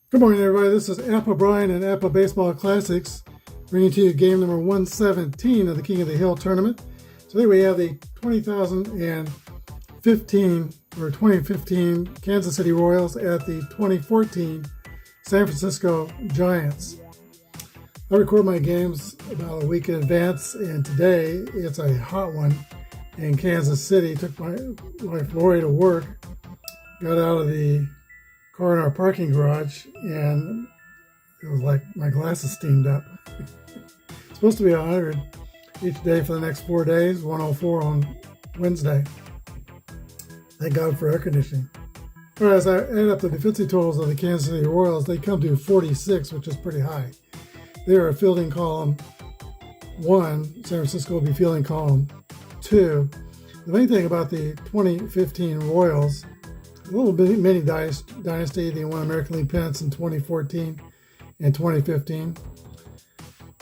Good morning, everybody. This is Apba Brian and Apba Baseball Classics, bringing to you game number 117 of the King of the Hill tournament. Today we have the 2015 Kansas City Royals at the 2014 San Francisco Giants. I record my games about a week in advance, and today it's a hot one in Kansas City. Took my wife Lori to work, got out of the car in our parking garage, and it was like my glasses steamed up. It's supposed to be 100 each day for the next 4 days, 104 on Wednesday. Thank God for air conditioning. All right, as I add up the defensive totals of the Kansas City Royals, they come to 46, which is pretty high. They are a fielding column 1. San Francisco will be fielding column 2. The main thing about the 2015 Royals, a little bit mini dynasty. They won American League pennants in 2014 and 2015.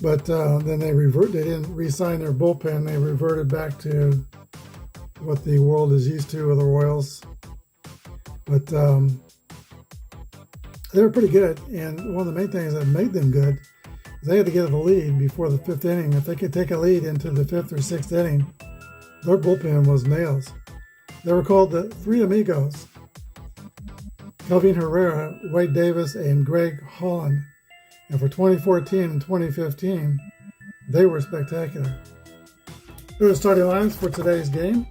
But then they didn't re-sign their bullpen. They reverted back to what the world is used to with the Royals. But they were pretty good. And one of the main things that made them good is they had to get the lead before the 5th inning. If they could take a lead into the 5th or 6th inning, their bullpen was nails. They were called the Three Amigos: Kelvin Herrera, Wade Davis, and Greg Holland. And for 2014 and 2015, they were spectacular. Here are the starting lines for today's game.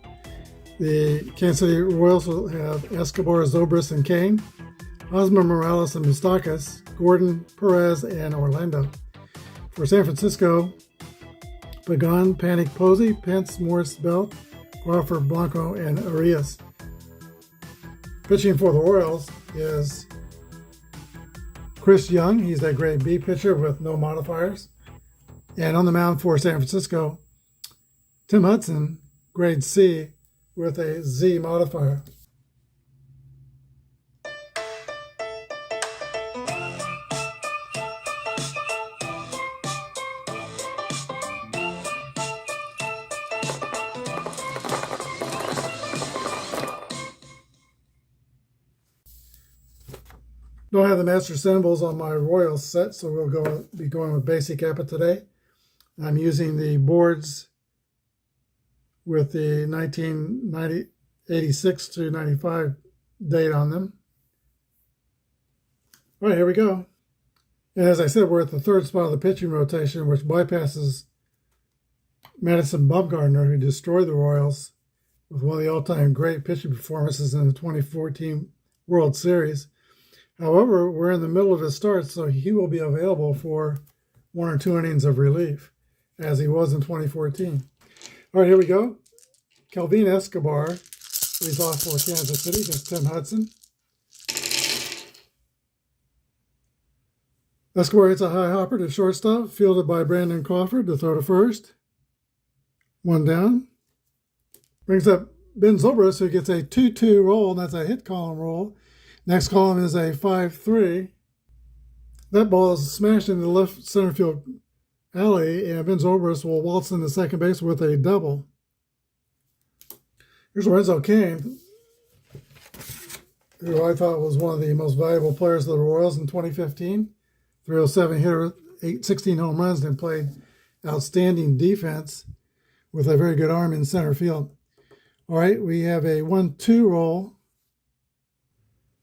The Kansas City Royals will have Escobar, Zobrist, and Kiing, Hosmer, Morales, and Moustakas, Gordon, Perez, and Orlando. For San Francisco, Pagan, Panic, Posey, Pence, Morris, Belt, Crawford, Blanco, and Arias. Pitching for the Royals is Chris Young. He's a grade B pitcher with no modifiers. And on the mound for San Francisco, Tim Hudson, grade C with a Z modifier. Don't have the master symbols on my Royals set, so we'll be going with basic Apba today. I'm using the boards with the 1986 to 95 date on them. All right, here we go. And as I said, we're at the third spot of the pitching rotation, which bypasses Madison Bumgarner, who destroyed the Royals with one of the all-time great pitching performances in the 2014 World Series. However, we're in the middle of his start, so he will be available for 1 or 2 innings of relief, as he was in 2014. All right, here we go. Kelvin Escobar leads off for Kansas City against Tim Hudson. Escobar hits a high hopper to shortstop, fielded by Brandon Crawford to throw to first. 1 down. Brings up Ben Zobrist, who gets a 2-2 roll, and that's a hit column roll. Next column is a 5-3. That ball is smashed into the left center field alley, and Ben Zobrist will waltz into second base with a double. Here's Lorenzo Cain, who I thought was one of the most valuable players of the Royals in 2015. 307 hitter, 16 home runs, and played outstanding defense with a very good arm in center field. All right, we have a 1-2 roll.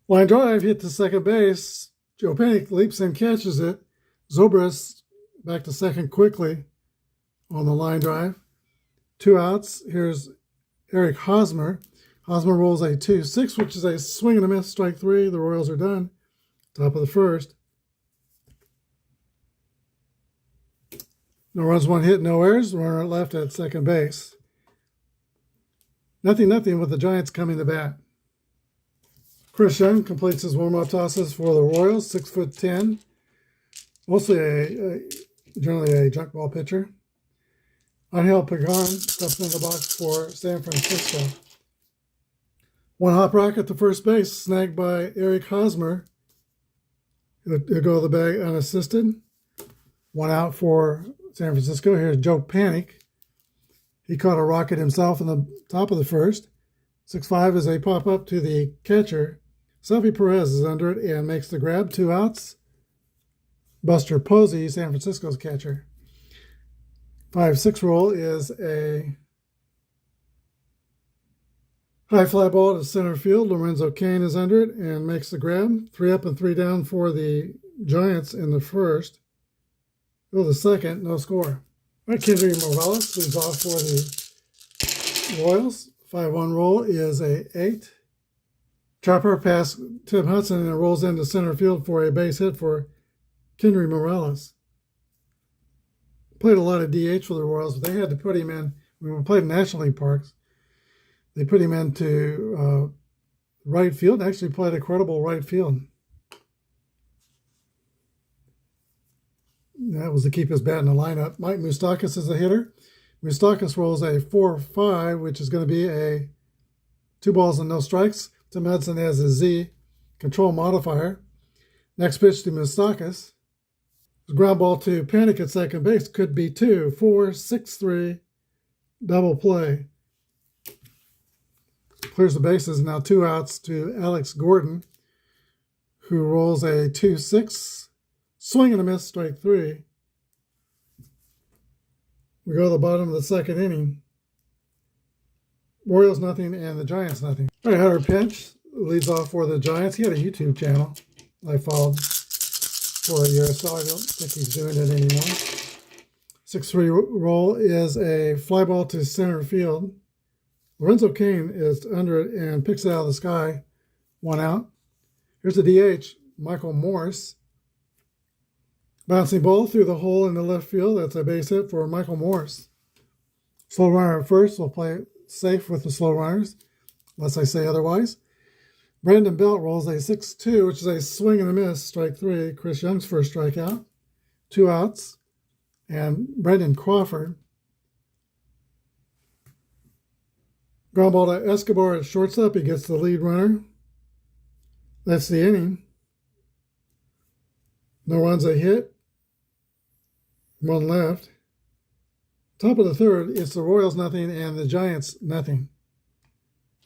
Line drive hit to second base. Joe Panic leaps and catches it. Zobrist back to second quickly on the line drive. 2 outs. Here's Eric Hosmer. Hosmer rolls a 2-6, which is a swing and a miss, strike 3. The Royals are done. Top of the first. No runs, 1 hit, no errors. Runner left at second base. 0-0 with the Giants coming to bat. Chris Young completes his warm-up tosses for the Royals, 6'10", mostly generally a junk ball pitcher. Angel Pagan steps in the box for San Francisco. 1 hop rocket to first base, snagged by Eric Hosmer. He'll go to the bag unassisted. 1 out for San Francisco. Here's Joe Panic. He caught a rocket himself in the top of the first. 6-5 as they pop up to the catcher, Salvi Perez is under it and makes the grab, 2 outs. Buster Posey, San Francisco's catcher. 5-6 roll is a high fly ball to center field. Lorenzo Kiing is under it and makes the grab. 3 up and 3 down for the Giants in the first. Go the second, no score. All right, Kendry Morales leads off for the Royals. 5-1 roll is a 8. Chopper past Tim Hudson and it rolls into center field for a base hit for Kendry Morales. Played a lot of DH for the Royals, but they had to put him in. When we played National League parks, they put him into right field and actually played a credible right field. That was to keep his bat in the lineup. Mike Moustakas is the hitter. Moustakas rolls a 4-5, which is going to be a 2 balls and no strikes. Tim Hudson has a Z control modifier. Next pitch to Moustakas. Ground ball to Panic at second base. Could be 2, 4, 6-3. Double play. Clears the bases. Now 2 outs to Alex Gordon, who rolls a 2-6. Swing and a miss, strike 3. We go to the bottom of the second inning. Royals nothing and the Giants nothing. All right, Hunter Pinch leads off for the Giants. He had a YouTube channel I followed for a year, so I don't think he's doing it anymore. 6-3 roll is a fly ball to center field. Lorenzo Kiing is under it and picks it out of the sky. 1 out. Here's the DH, Michael Morse. Bouncing ball through the hole in the left field. That's a base hit for Michael Morse. Slow runner at first. We'll play it safe with the slow runners, unless I say otherwise. Brandon Belt rolls a 6-2, which is a swing and a miss, strike 3. Chris Young's first strikeout. 2 outs. And Brendan Crawford. Ground ball to Escobar at shortstop. He gets the lead runner. That's the inning. No runs, a hit. 1 left. Top of the third, it's the Royals nothing and the Giants nothing.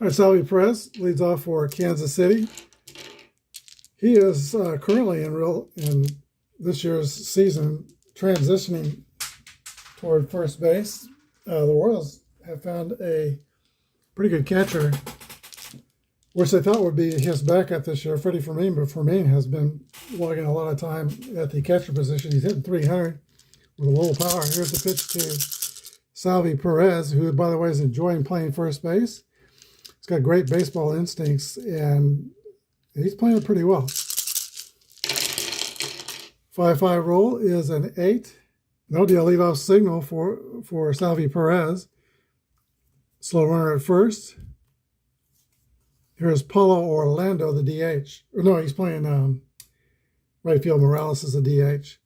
All right, Salvi Perez leads off for Kansas City. He is currently in this year's season transitioning toward first base. The Royals have found a pretty good catcher, which they thought would be his backup this year, Freddie Fermin, but Fermin has been logging a lot of time at the catcher position. He's hitting 300 with a little power. Here's the pitch to Salvi Perez, who, by the way, is enjoying playing first base. He's got great baseball instincts, and he's playing it pretty well. 5-5 roll is an 8. No deal leadoff signal for Salvi Perez. Slow runner at first. Here's Paulo Orlando, the DH. No, he's playing right field. Morales is the DH.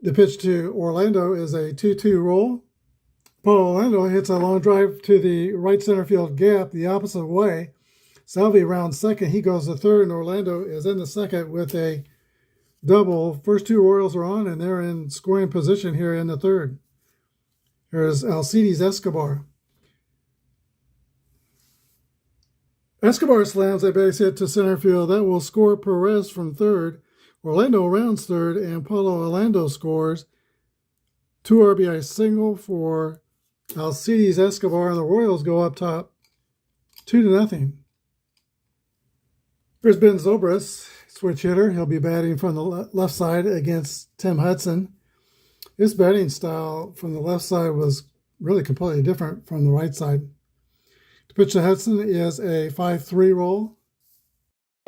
The pitch to Orlando is a 2-2 roll. Paulo Orlando hits a long drive to the right center field gap the opposite way. Salvi around second. He goes to third, and Orlando is in the second with a double. First 2 Royals are on, and they're in scoring position here in the third. Here's Alcides Escobar. Escobar slams a base hit to center field. That will score Perez from third. Orlando rounds third, and Paulo Orlando scores. 2 RBI single for Alcides Escobar, and the Royals go up top 2-0. Here's Ben Zobrist, switch hitter. He'll be batting from the left side against Tim Hudson. His batting style from the left side was really completely different from the right side. The pitch to Hudson is a 5-3 roll.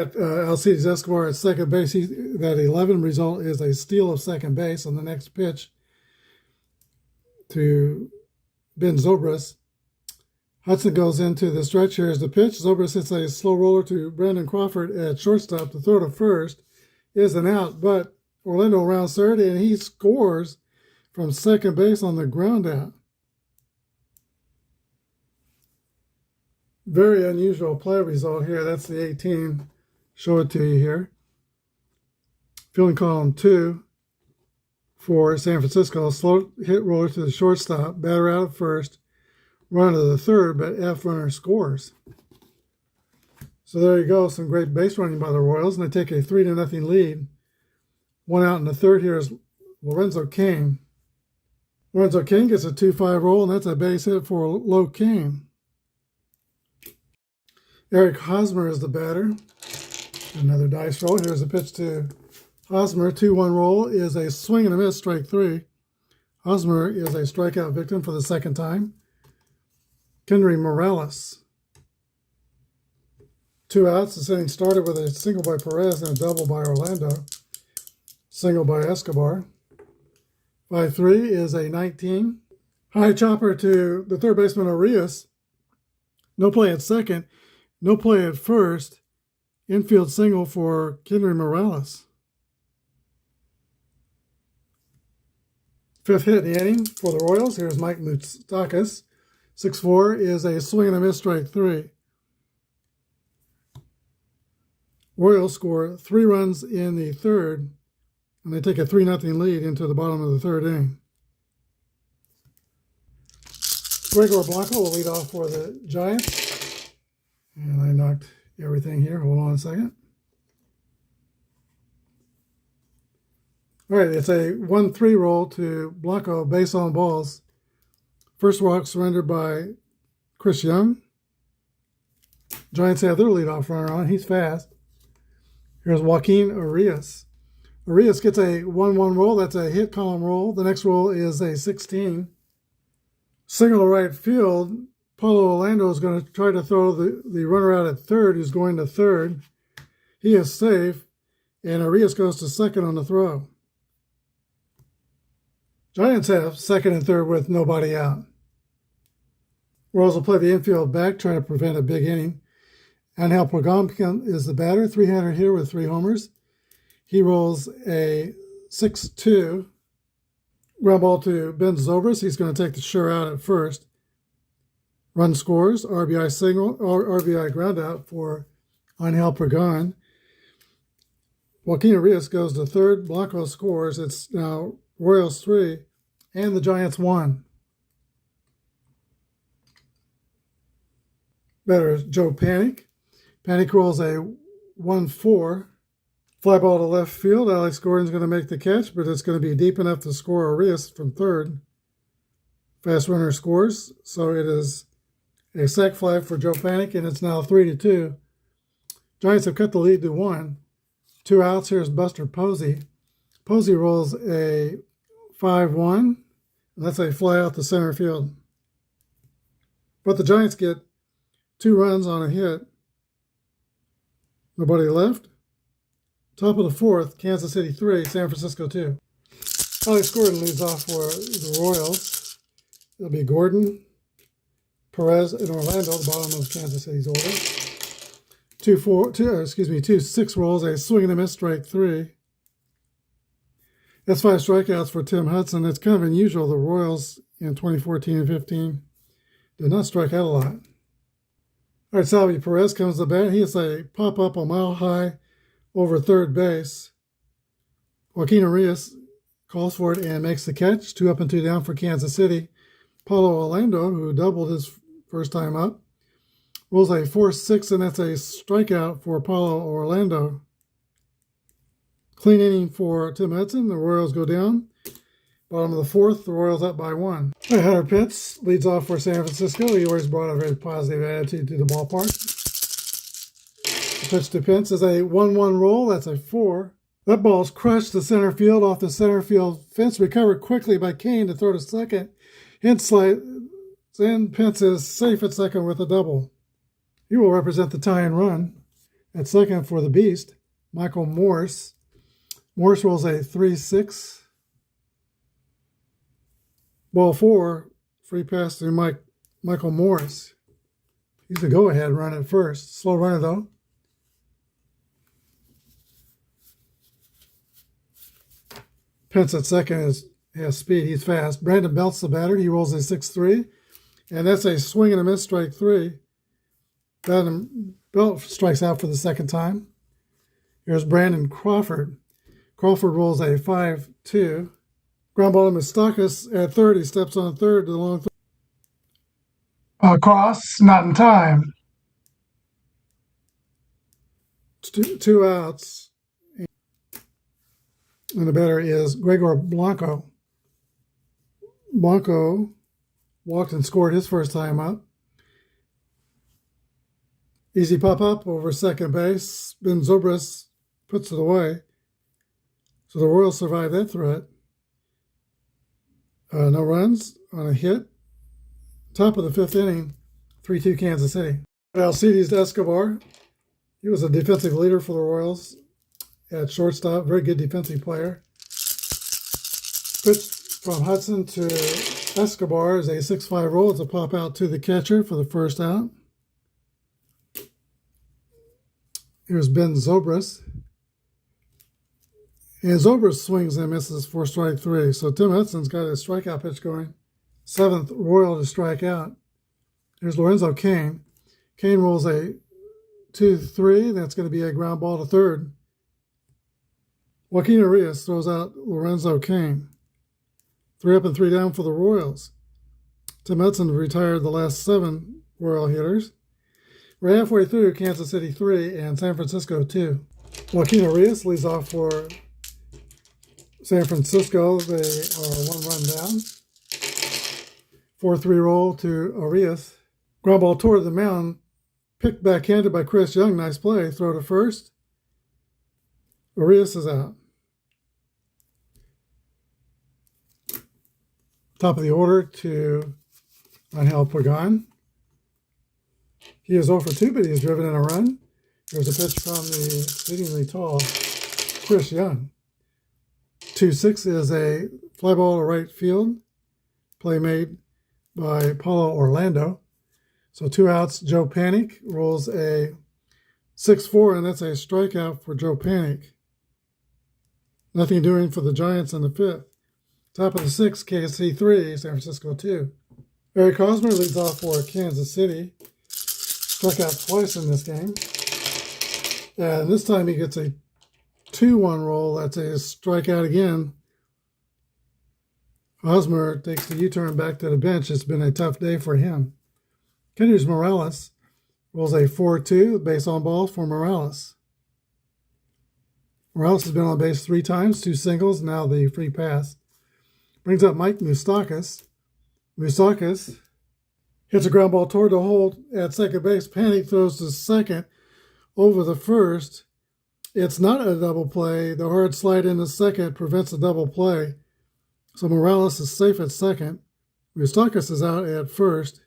Alcides Escobar at second base. That 11 result is a steal of second base on the next pitch to Ben Zobrist. Hudson goes into the stretch. Here's the pitch. Zobrist hits a slow roller to Brandon Crawford at shortstop. The throw to first is an out, but Orlando rounds third, and he scores from second base on the ground out. Very unusual play result here. That's the 18. Show it to you here. Fielding column 2 for San Francisco. Slow hit roller to the shortstop. Batter out at first. Run to the third, but F runner scores. So there you go, some great base running by the Royals, and they take a 3-0 lead. One out in the third here is Lorenzo Kiing. Lorenzo Kiing gets a 2-5 roll, and that's a base hit for Low Kiing. Eric Hosmer is the batter. Another dice roll. Here's a pitch to Hosmer. 2-1 roll is a swing and a miss, strike 3. Hosmer is a strikeout victim for the second time. Kendry Morales. 2 outs. The inning started with a single by Perez and a double by Orlando. Single by Escobar. 5-3 is a 19. High chopper to the third baseman Arias. No play at second. No play at first. Infield single for Kendry Morales. 5th hit in the inning for the Royals. Here's Mike Moustakas. 6-4 is a swing and a miss, strike 3. Royals score 3 runs in the third, and they take a 3-0 lead into the bottom of the third inning. Gregor Blanco will lead off for the Giants. And I knocked everything here. Hold on a second. All right, it's a 1-3 roll to Blanco, base on balls. First walk surrendered by Chris Young. Giants have their leadoff runner on. He's fast. Here's Joaquin Arias. Arias gets a 1-1 roll. That's a hit column roll. The next roll is a 16. Single to right field. Paulo Orlando is going to try to throw the runner out at third, who's going to third. He is safe, and Arias goes to second on the throw. Giants have second and third with nobody out. Royals will play the infield back, try to prevent a big inning. Angel Pagan is the batter, 300 here with 3 homers. He rolls a 6-2. Ground ball to Ben Zobrist. He's going to take the sure out at first. Run scores, RBI single, or RBI ground out for Angel Pagan. Joaquin Arias goes to third. Blanco scores. It's now Royals 3 and the Giants 1. Batter is Joe Panic. Panic rolls a 1-4. Fly ball to left field. Alex Gordon's going to make the catch, but it's going to be deep enough to score Arias from third. Fast runner scores, so it is a sac fly for Joe Panic, and it's now 3-2. Giants have cut the lead to 1. 2 outs. Here's Buster Posey. Posey rolls a 5-1, and that's a fly out to center field. But the Giants get 2 runs on a hit. Nobody left. Top of the 4th, Kansas City 3, San Francisco 2. Alex Gordon leads off for the Royals. It'll be Gordon, Perez, and Orlando at the bottom of Kansas City's order. 2 6 rolls, a swing and a miss, strike 3. That's 5 strikeouts for Tim Hudson. It's kind of unusual. The Royals in 2014 and 15 did not strike out a lot. All right, Salvi Perez comes to bat. He hits a pop-up a mile high over third base. Joaquin Arias calls for it and makes the catch. 2 up and 2 down for Kansas City. Paulo Orlando, who doubled his first time up, rolls a 4-6, and that's a strikeout for Paulo Orlando. Clean inning for Tim Hudson. The Royals go down. Bottom of the 4th, the Royals up by 1. Hunter Pitts leads off for San Francisco. He always brought a very positive attitude to the ballpark. The pitch to Pitts is a 1-1 roll. That's a 4. That ball's crushed to center field off the center field fence. Recovered quickly by Kane to throw to second. Hint slide. Then Pitts is safe at second with a double. He will represent the tie and run at second for the Beast, Michael Morse. Morse rolls a 3-6. Ball 4, free pass to Michael Morris. He's the go-ahead run at first. Slow runner, though. Pence at second has speed. He's fast. Brandon Belt's the batter. He rolls a 6-3. And that's a swing and a miss, strike 3. Brandon Belt strikes out for the second time. Here's Brandon Crawford. Crawford rolls a 5-2. Ground ball to Moustakas at third. He steps on third to the long throw. Cross, not in time. two outs, and the batter is Gregor Blanco. Blanco walked and scored his first time up. Easy pop-up over second base. Ben Zobrist puts it away. So the Royals survive that threat. No runs on a hit. Top of the fifth inning, 3-2 Kansas City. Alcides Escobar, he was a defensive leader for the Royals at shortstop. Very good defensive player. Pitch from Hudson to Escobar is a 6-5 roll. It's a pop out to the catcher for the first out. Here's Ben Zobrist. And Zobrist swings and misses for strike 3. So Tim Hudson's got his strikeout pitch going. 7th Royal to strike out. Here's Lorenzo Kiing. Kiing rolls a 2-3. That's going to be a ground ball to third. Joaquin Arias throws out Lorenzo Kiing. 3 up and 3 down for the Royals. Tim Hudson retired the last 7 Royal hitters. We're halfway through Kansas City 3 and San Francisco 2. Joaquin Arias leads off for San Francisco. They are 1 run down. 4-3 roll to Arias. Ground ball toward the mound. Picked backhanded by Chris Young. Nice play. Throw to first. Arias is out. Top of the order to Angel Pagan. He is 0 for 2, but he is driven in a run. There's a pitch from the exceedingly tall Chris Young. 2-6 is a fly ball to right field. Play made by Paulo Orlando. So 2 outs. Joe Panic rolls a 6-4, and that's a strikeout for Joe Panic. Nothing doing for the Giants in the 5th. Top of the 6th, KC 3, San Francisco 2. Eric Hosmer leads off for Kansas City. Struck out twice in this game. And this time he gets a 2-1 roll. That's a strikeout again. Hosmer takes the U-turn back to the bench. It's been a tough day for him. Kendrys Morales rolls a 4-2, base on balls for Morales. Morales has been on base 3 times, 2 singles, now the free pass. Brings up Mike Moustakas. Moustakas hits a ground ball toward the hole at second base. Panic throws to second over the first. It's not a double play. The hard slide into second prevents a double play. So Morales is safe at second. Moustakas is out at first.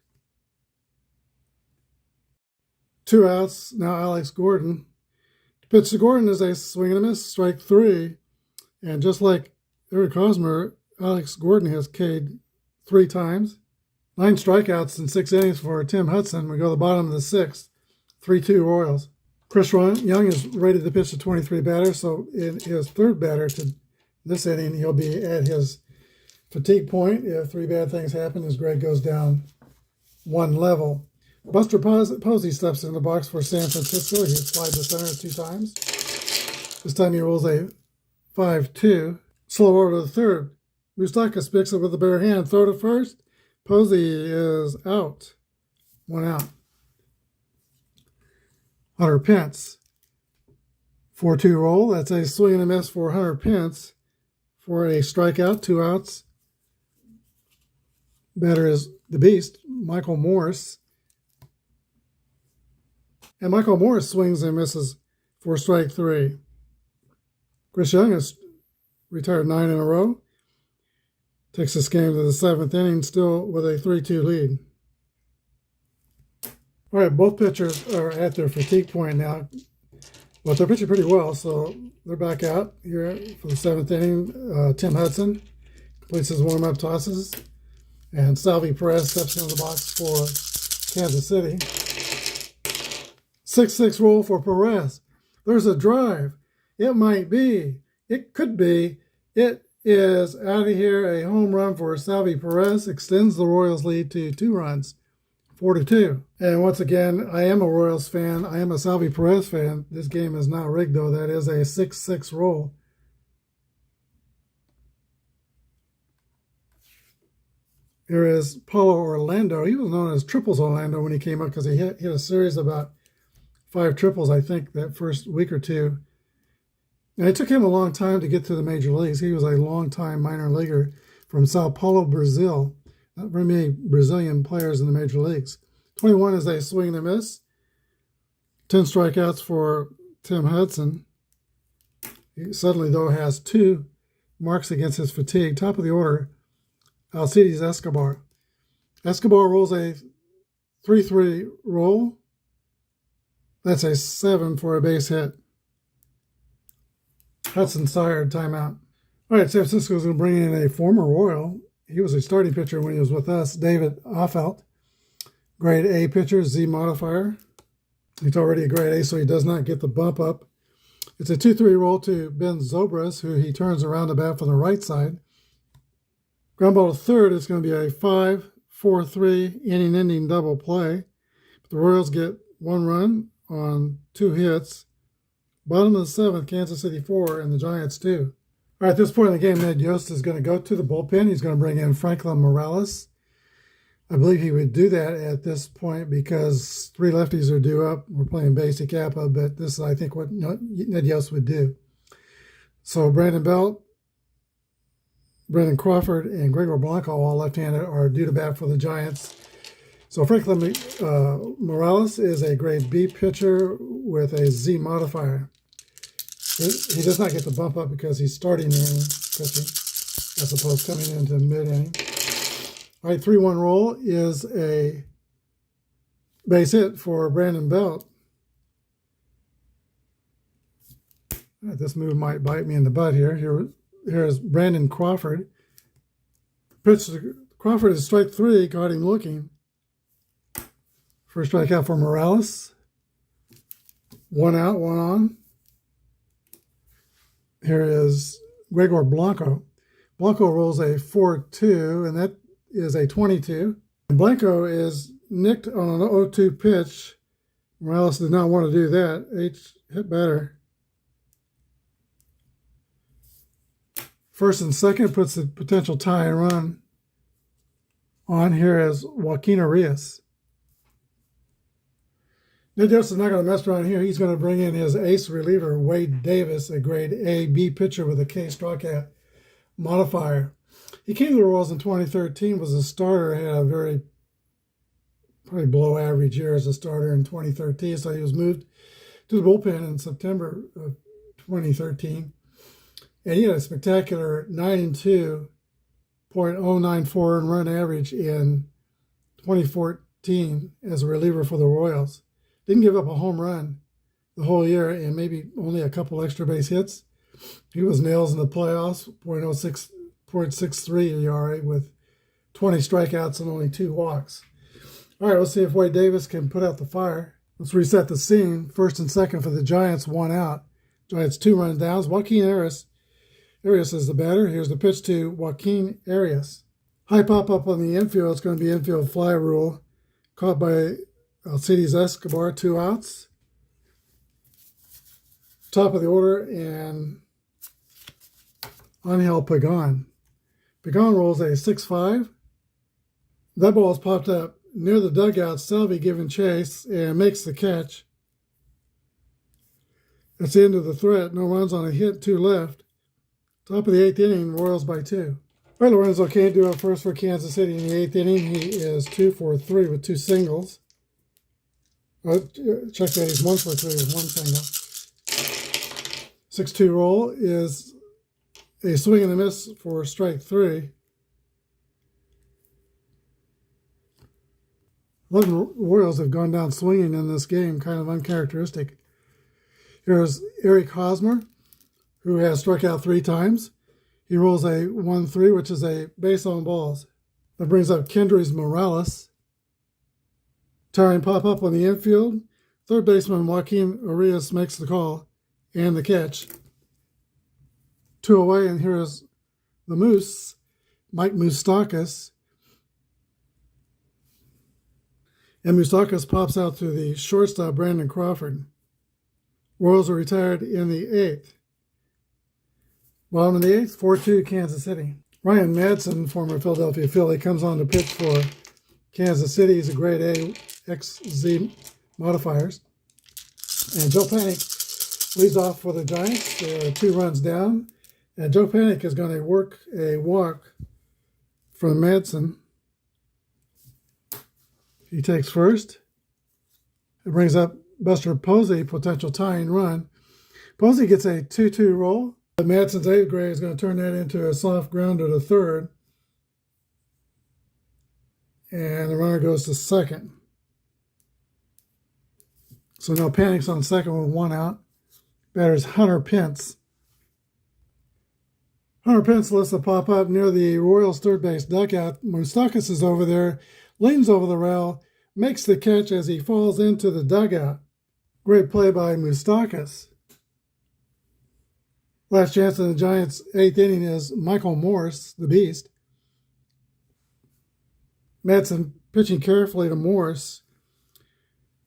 2 outs. Now Alex Gordon. Pitch to Gordon is a swing and a miss, strike 3. And just like Eric Hosmer, Alex Gordon has K'd 3 times. 9 strikeouts in 6 innings for Tim Hudson. We go to the bottom of the 6th. 3-2 Royals. Chris Young is rated to pitch to 23 batters, so in his 3rd batter to this inning, he'll be at his fatigue point. If 3 bad things happen, his grade goes down 1 level. Buster Posey steps in the box for San Francisco. He slides to center 2 times. This time he rolls a 5-2. Slow over to the 3rd. Moustakas picks it with the bare hand. Throw to first. Posey is out. 1 out. Hunter Pence. 4-2 roll. That's a swing and a miss for Hunter Pence for a strikeout. 2 outs. Batter is the beast, Michael Morris. And Michael Morris swings and misses for strike 3. Chris Young has retired 9 in a row. Takes this game to the 7th inning, still with a 3-2 lead. All right, both pitchers are at their fatigue point now. But they're pitching pretty well, so they're back out here for the 7th inning. Tim Hudson completes his warm-up tosses. And Salvi Perez steps into the box for Kansas City. 6-6 roll for Perez. There's a drive. It might be. It could be. It is out of here. A home run for Salvi Perez extends the Royals lead to 2 runs, 4-2. And once again, I am a Royals fan. I am a Salvi Perez fan. This game is not rigged, though. That is a 6-6 roll. Here is Paulo Orlando. He was known as Triples Orlando when he came up because he hit a series of about 5 triples, I think, that first week or two. And it took him a long time to get to the major leagues. He was a long-time minor leaguer from Sao Paulo, Brazil. Not very many Brazilian players in the major leagues. 21 is a swing and a miss. 10 strikeouts for Tim Hudson. He suddenly, though, has 2 marks against his fatigue. Top of the order, Alcides Escobar. Escobar rolls a 3-3 roll. That's a 7 for a base hit. Hudson tired, timeout. All right, San Francisco's going to bring in a former Royal. He was a starting pitcher when he was with us, David Offelt. Grade A pitcher, Z modifier. He's already a grade A, so he does not get the bump up. It's a 2-3 roll to Ben Zobras, who he turns around the bat from the right side. Ground ball to third is going to be a 5-4-3 inning-ending double play. The Royals get 1 run on 2 hits. Bottom of the 7th, Kansas City 4, and the Giants 2. All right, at this point in the game, Ned Yost is going to go to the bullpen. He's going to bring in Franklin Morales. I believe he would do that at this point because 3 lefties are due up. We're playing basic Apba, but this is, I think, what Ned Yost would do. So Brandon Belt, Brendan Crawford, and Gregor Blanco, all left-handed, are due to bat for the Giants. So Franklin Morales is a grade B pitcher with a Z modifier. He does not get the bump up because he's starting the inning pitching as opposed to coming into mid-inning. All right, 3-1 roll is a base hit for Brandon Belt. All right, this move might bite me in the butt here. Here's Brandon Crawford. Pitch to Crawford is strike 3, caught him looking. First strikeout for Morales. 1 out, 1 on. Here is Gregor Blanco. Blanco rolls a 4-2, and that is a 22. And Blanco is nicked on an 0-2 pitch. Morales did not want to do that. H hit better. First and second puts the potential tie and run on. Here is Joaquin Arias. Ned Yost is not going to mess around here. He's going to bring in his ace reliever, Wade Davis, a grade A-B pitcher with a K strikeout modifier. He came to the Royals in 2013, was a starter, had a very probably below average year as a starter in 2013, so he was moved to the bullpen in September of 2013. And he had a spectacular 9-2.094 earned run average in 2014 as a reliever for the Royals. Didn't give up a home run the whole year and maybe only a couple extra base hits. He was nails in the playoffs, .63 ERA with 20 strikeouts and only 2 walks. All right, let's see if Wade Davis can put out the fire. Let's reset the scene. First and second for the Giants, 1 out. Giants 2 run downs. Joaquin Arias is the batter. Here's the pitch to Joaquin Arias. High pop-up on the infield. It's going to be infield fly rule. Caught by Alcides Escobar, 2 outs. Top of the order, and Angel Pagan. Pagan rolls a 6-5. That ball is popped up near the dugout. Salvi giving chase and makes the catch. That's the end of the threat. No runs on a hit, 2 left. Top of the 8th inning, Royals by 2. All right, Lorenzo Cain do up first for Kansas City in the 8th inning. He is 2 for 3 with 2 singles. Check that, he's 1 for 3 with 1 single. 6-2 roll is a swing and a miss for strike 3. 11 Royals have gone down swinging in this game, kind of uncharacteristic. Here's Eric Hosmer, who has struck out 3 times. He rolls a 1-3, which is a base on balls. That brings up Kendrys Morales. Towering pop-up on the infield. Third baseman Joaquin Arias makes the call and the catch. 2 away, and here is the Moose, Mike Moustakas. And Moustakas pops out to the shortstop, Brandon Crawford. Royals are retired in the 8th. Bottom of the 8th, 4-2 Kansas City. Ryan Madsen, former Philadelphia Philly, comes on to pitch for Kansas City. He's a grade A XZ modifiers. And Joe Panic leads off for the Giants. They're 2 runs down. And Joe Panic is going to work a walk from Madsen. He takes first. It brings up Buster Posey, potential tying run. Posey gets a 2-2 roll. Madsen's 8th grade is going to turn that into a soft grounder to third. And the runner goes to second. So now Panic's on second with 1 out. Batter's Hunter Pence. Hunter Pence lets it pop up near the Royals' third base dugout. Moustakas is over there, leans over the rail, makes the catch as he falls into the dugout. Great play by Moustakas. Last chance in the Giants' 8th inning is Michael Morse, the Beast. Madsen pitching carefully to Morse.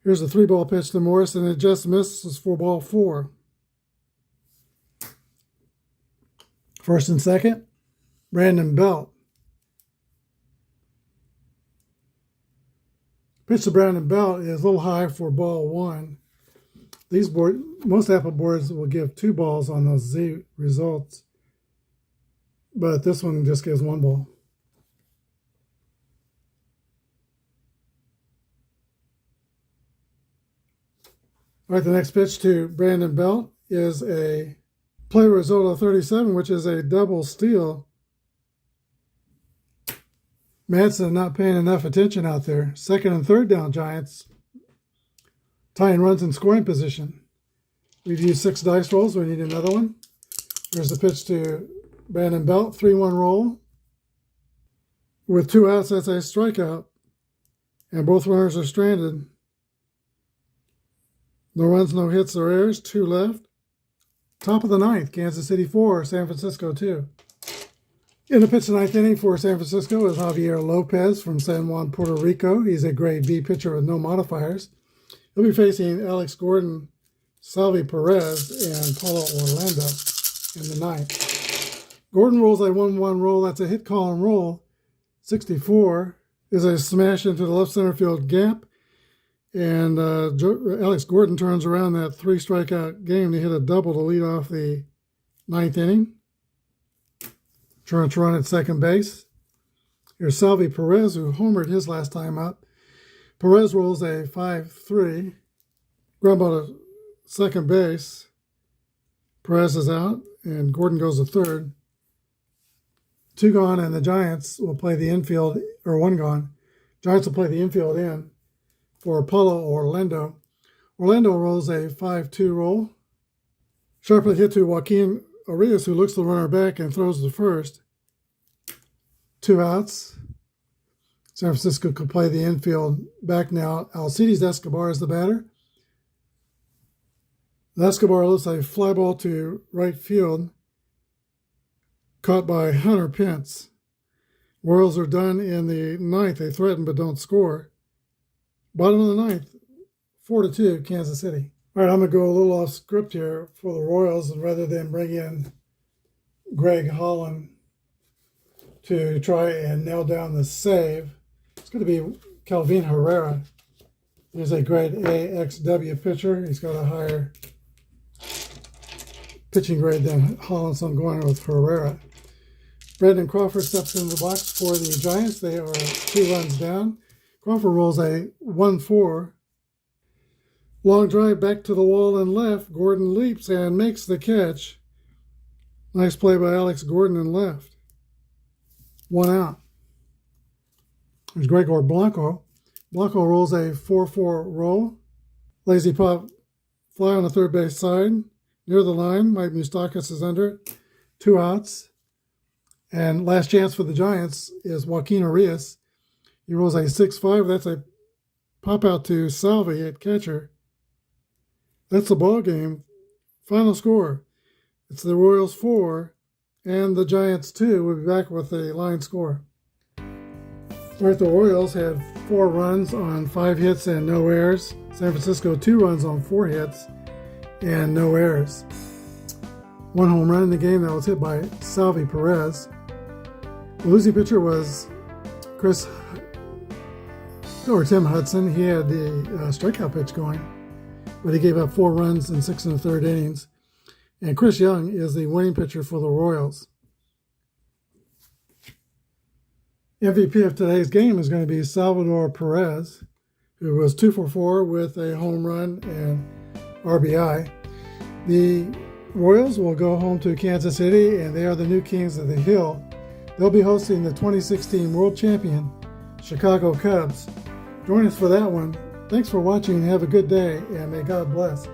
Here's a 3-ball pitch to Morse, and it just misses for ball 4. First and second, Brandon Belt. Pitch to Brandon Belt is a little high for ball 1. Most Apple boards will give 2 balls on those Z results, but this one just gives 1 ball. All right, the next pitch to Brandon Belt is a play result of 37, which is a double steal. Madsen not paying enough attention out there. Second and third down Giants. Tying runs in scoring position. We've used 6 dice rolls. We need another one. Here's the pitch to Brandon Belt. 3-1 roll. With 2 outs, that's a strikeout. And both runners are stranded. No runs, no hits or errors. 2 left. Top of the 9th, Kansas City 4, San Francisco 2. In the pitch the 9th inning for San Francisco is Javier Lopez from San Juan, Puerto Rico. He's a grade B pitcher with no modifiers. He'll be facing Alex Gordon, Salvi Perez, and Paulo Orlando in the 9th. Gordon rolls a 1-1 roll. That's a hit column roll. 64 is a smash into the left center field gap. And Alex Gordon turns around that 3 strikeout game to hit a double to lead off the 9th inning. Trying to run at second base. Here's Salvi Perez, who homered his last time up. Perez rolls a 5-3. Ground ball to second base. Perez is out, and Gordon goes to third. 2 gone, and the Giants will play the infield, or 1 gone. Giants will play the infield in for Paulo Orlando. Orlando rolls a 5-2 roll. Sharply hit to Joaquin Arias, who looks the runner back and throws to first. 2 outs. San Francisco could play the infield back now. Alcides Escobar is the batter. Escobar lifts a fly ball to right field, caught by Hunter Pence. Royals are done in the 9th. They threaten but don't score. Bottom of the 9th, 4-2, Kansas City. All right, I'm going to go a little off script here for the Royals, and rather than bring in Greg Holland to try and nail down the save, it's going to be Calvin Herrera. He's a grade A XW pitcher. He's got a higher pitching grade than Holland, so I'm going with Herrera. Brandon Crawford steps in the box for the Giants. They are 2 runs down. Crawford rolls a 1-4. Long drive back to the wall and left. Gordon leaps and makes the catch. Nice play by Alex Gordon and left. 1 out. There's Gregor Blanco. Blanco rolls a 4-4 roll. Lazy pop fly on the third base side. Near the line, Mike Moustakas is under it. 2 outs. And last chance for the Giants is Joaquin Arias. He rolls a 6-5. That's a pop out to Salvi at catcher. That's the ball game. Final score. It's the Royals 4 and the Giants 2. We'll be back with a line score. All right, the Royals had 4 runs on 5 hits and no errors. San Francisco 2 runs on 4 hits and no errors. 1 home run in the game that was hit by Salvi Perez. The losing pitcher was Tim Hudson. He had the strikeout pitch going. but he gave up 4 runs in 6 1/3 innings. And Chris Young is the winning pitcher for the Royals. MVP of today's game is going to be Salvador Perez, who was 2 for 4 with a home run and RBI. The Royals will go home to Kansas City, and they are the new Kings of the Hill. They'll be hosting the 2016 World Champion Chicago Cubs. Join us for that one. Thanks for watching and have a good day, and may God bless.